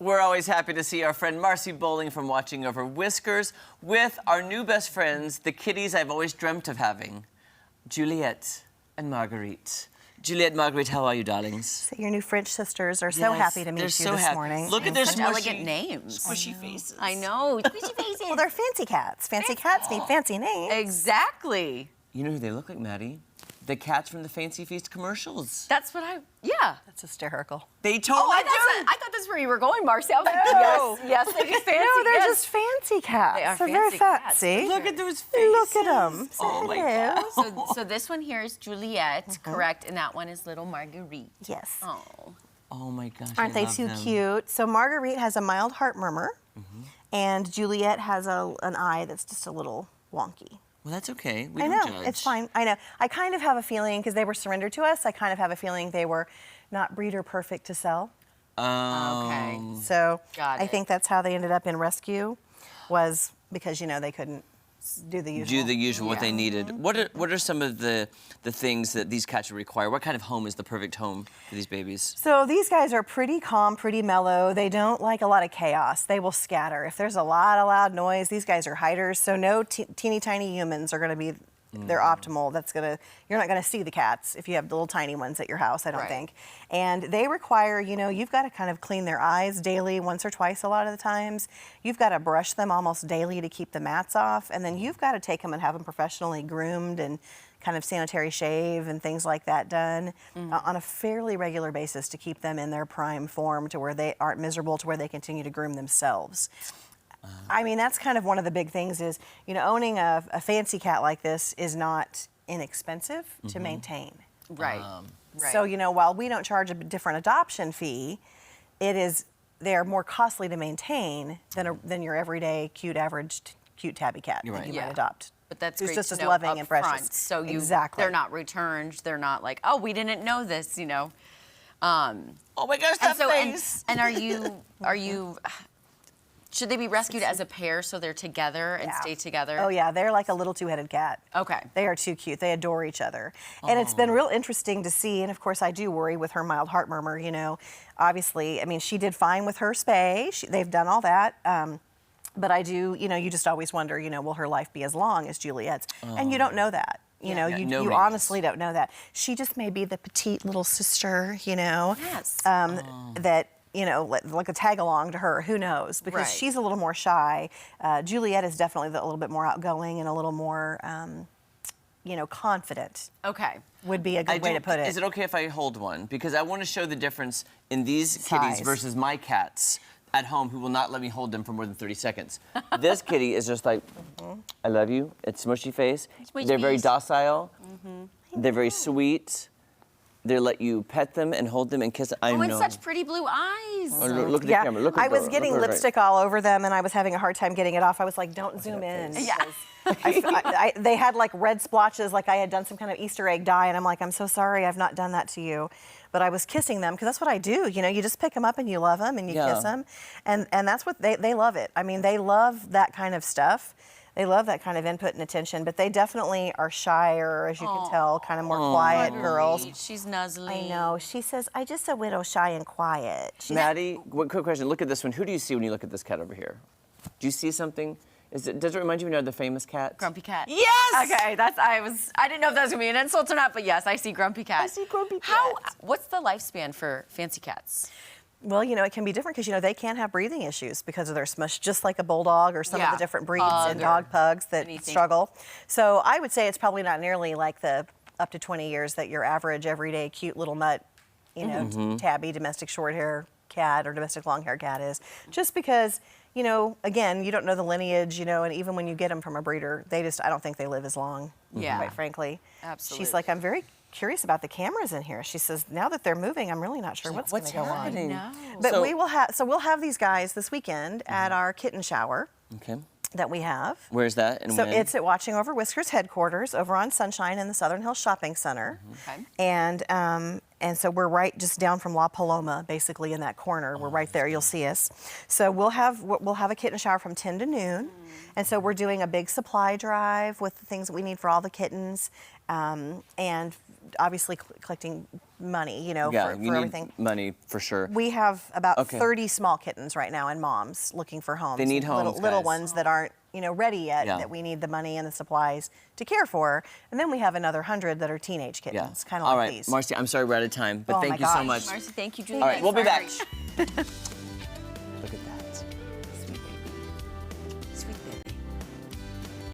We're always happy to see our friend Marcy Bowling from Watching Over Whiskers with our new best friends, the kitties I've always dreamt of having, Juliette and Marguerite. Juliette Marguerite, how are you, darlings? So your new French sisters are so happy to meet you this morning. Look at their Such elegant names. Squishy faces. I know, squishy faces. Well, they're fancy cats. Fancy cats need fancy names. Exactly. You know who they look like, Maddie? The cats from the Fancy Feast commercials. That's what yeah. That's hysterical. They totally I thought that's where you were going, Marcy. I was like, No. yes, they do fancy. No, they're just fancy cats. They are They're fancy very cats. fancy. Look at those faces. Look at them. Oh, my God. So this one here is Juliette, correct? And that one is little Marguerite. Yes. Oh. Oh, my gosh, Aren't they too cute? So Marguerite has a mild heart murmur, and Juliette has an eye that's just a little wonky. Well, that's okay. We I don't know, judge. it's fine. I know. I kind of have a feeling, because they were surrendered to us, I kind of have a feeling they were not breeder perfect to sell. Okay. So Got I it. think that's how they ended up in rescue, was because, you know, they couldn't do the usual. What they needed. What are some of the things that these cats require? What kind of home is the perfect home for these babies? So these guys are pretty calm, pretty mellow. They don't like a lot of chaos. They will scatter. If there's a lot of loud noise, these guys are hiders. So no teeny tiny humans are going to be they're optimal. You're not gonna see the cats if you have the little tiny ones at your house, I don't think. And they require, you know, you've got to kind of clean their eyes daily, once or twice a lot of the times. You've got to brush them almost daily to keep the mats off, and then you've got to take them and have them professionally groomed and kind of sanitary shave and things like that done on a fairly regular basis to keep them in their prime form, to where they aren't miserable, to where they continue to groom themselves. I mean, that's kind of one of the big things is, you know, owning a fancy cat like this is not inexpensive to maintain. Right. So, you know, while we don't charge a different adoption fee, they're more costly to maintain than your everyday cute, cute tabby cat that you might adopt. But that's who's great just to as know loving up and precious. front. So Exactly. they're not returned. They're not like, oh, we didn't know this, you know. Oh my gosh, that face! And are you? Should they be rescued as a pair so they're together and stay together? Oh yeah, they're like a little two-headed cat. Okay. They are too cute. They adore each other. And it's been real interesting to see, and of course I do worry with her mild heart murmur, you know. Obviously, I mean, she did fine with her spay. They've done all that. But I do, you know, you just always wonder, you know, will her life be as long as Juliette's? And you don't know that. You know, you honestly don't know that. She just may be the petite little sister, you know, that, you know, like a tag along to her. Who knows? Because she's a little more shy. Juliette is definitely a little bit more outgoing and a little more, you know, confident. Okay. Would be a good way to put it. Is it okay if I hold one? Because I want to show the difference in these kitties versus my cats at home who will not let me hold them for more than 30 seconds. This kitty is just like, I love you. It's smushy face. They're very docile. They're very sweet. They let you pet them and hold them and kiss them. I know. And such pretty blue eyes. Oh, look at the camera. Look at I was getting lipstick all over them, and I was having a hard time getting it off. I was like, don't zoom in. Yeah. They had like red splotches, like I had done some kind of Easter egg dye, and I'm like, I'm so sorry, I've not done that to you. But I was kissing them, because that's what I do. You know, you just pick them up and you love them and you kiss them. And that's what they love it. I mean, they love that kind of stuff. They love that kind of input and attention, but they definitely are shyer, as you can tell, kind of more quiet girls. She's nuzzly. I know. She says, I just a widow shy and quiet. Maddie, one quick question. Look at this one. Who do you see when you look at this cat over here? Do you see something? Does it remind you of any other famous cat? Grumpy Cat. Yes! Okay, I didn't know if that was gonna be an insult or not, but yes, I see Grumpy Cat. I see Grumpy Cat. What's the lifespan for fancy cats? Well, you know, it can be different because, you know, they can have breathing issues because of their smush, just like a bulldog or some of the different breeds and dog pugs that struggle. So I would say it's probably not nearly like the up to 20 years that your average, everyday, cute little mutt, you know, tabby, domestic short hair cat or domestic long hair cat is. Just because, you know, again, you don't know the lineage, you know, and even when you get them from a breeder, I don't think they live as long, quite frankly. Absolutely. She's like, I'm very curious about the cameras in here. She says, now that they're moving, I'm really not sure what's going to go on. No. But we'll have these guys this weekend at our kitten shower that we have. Where's that and so when? It's at Watching Over Whiskers headquarters over on Sunshine in the Southern Hills Shopping Center. And so we're right just down from La Paloma, basically in that corner. We're right there. You'll see us. So we'll have a kitten shower from 10 to noon. And so we're doing a big supply drive with the things that we need for all the kittens. And obviously collecting money, you know, Yeah, for you need everything. money for sure. We have about Okay. 30 small kittens right now and moms looking for homes. They need homes, Little guys. ones that aren't, you know, ready yet, Yeah. that we need the money and the supplies to care for. And then we have another 100 that are teenage Yeah. kittens, kind of All like right, these. Marcy, I'm sorry we're out of time, but Oh thank my you so gosh. much. Marcy, thank you, All Juliette. right, we'll be back. Marguerite. Look at that.